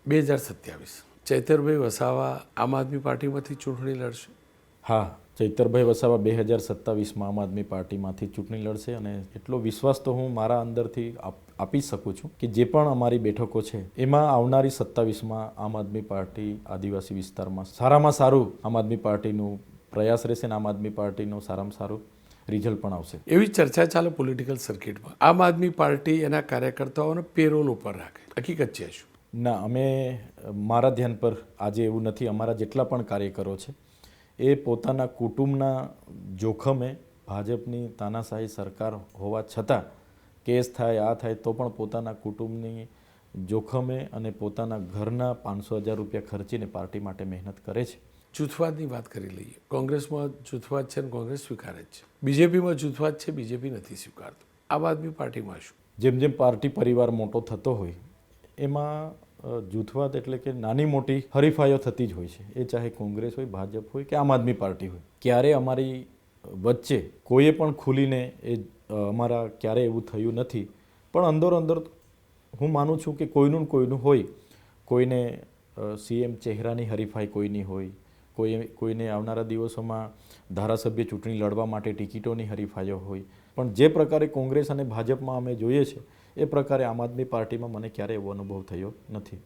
2027 ચૈતરભાઈ વસાવા આમ આદમી પાર્ટીમાંથી ચૂંટણી લડશે? હા, ચૈતરભાઈ વસાવા 2027માં આમ આદમી પાર્ટીમાંથી ચૂંટણી લડશે અને એટલો વિશ્વાસ તો હું મારા અંદરથી આપી શકું છું કે જે પણ અમારી બેઠકો છે એમાં આવનારી 27માં આમ આદમી પાર્ટી આદિવાસી વિસ્તારમાં સારામાં સારું આમ આદમી પાર્ટીનું પ્રયાસ રહેશે અને આમ આદમી પાર્ટીનું સારામાં સારું રિઝલ્ટ પણ આવશે. એવી ચર્ચા ચાલે પોલિટિકલ સર્કિટમાં, આમ આદમી પાર્ટી એના કાર્યકર્તાઓને પેરોલ ઉપર રાખે, હકીકત છે શું? ના, અમે મારા ધ્યાન પર આજે એવું નથી. અમારા જેટલા પણ કાર્યકરો છે એ પોતાના કુટુંબના જોખમે ભાજપની તાનાશાહી સરકાર હોવા છતાં કેસ થાય આ થાય તો પણ પોતાના કુટુંબની જોખમે અને પોતાના ઘરના 500,000 રૂપિયા ખર્ચીને પાર્ટી માટે મહેનત કરે છે. જૂથવાદની વાત કરી લઈએ. કોંગ્રેસમાં જૂથવાદ છે ને કોંગ્રેસ સ્વીકારે જ છે, બીજેપીમાં જૂથવાદ છે, બીજેપી નથી સ્વીકારતું. આમ આદમી પાર્ટીમાં શું? જેમ જેમ પાર્ટી પરિવાર મોટો થતો હોય એમાં જૂથવાદ એટલે કે નાની મોટી હરીફાઈઓ થતી જ હોય છે. એ ચાહે કોંગ્રેસ હોય, ભાજપ હોય કે આમ આદમી પાર્ટી હોય. ક્યારે અમારી વચ્ચે કોઈએ પણ ખુલીને અમારા ક્યારે એવું થયું નથી. પણ અંદરો અંદર હું માનું છું કે કોઈનું હોય. કોઈને સીએમ ચહેરાની હરીફાઈ કોઈની હોય, કોઈને આવનારા દિવસોમાં ધારાસભ્ય ચૂંટણી લડવા માટે ટિકિટોની હરીફાઈઓ હોય. પણ જે પ્રકારે કોંગ્રેસ અને ભાજપમાં અમે જોઈએ છે એ પ્રકારે આમ આદમી પાર્ટીમાં મને ક્યારેય એવો અનુભવ થયો નથી.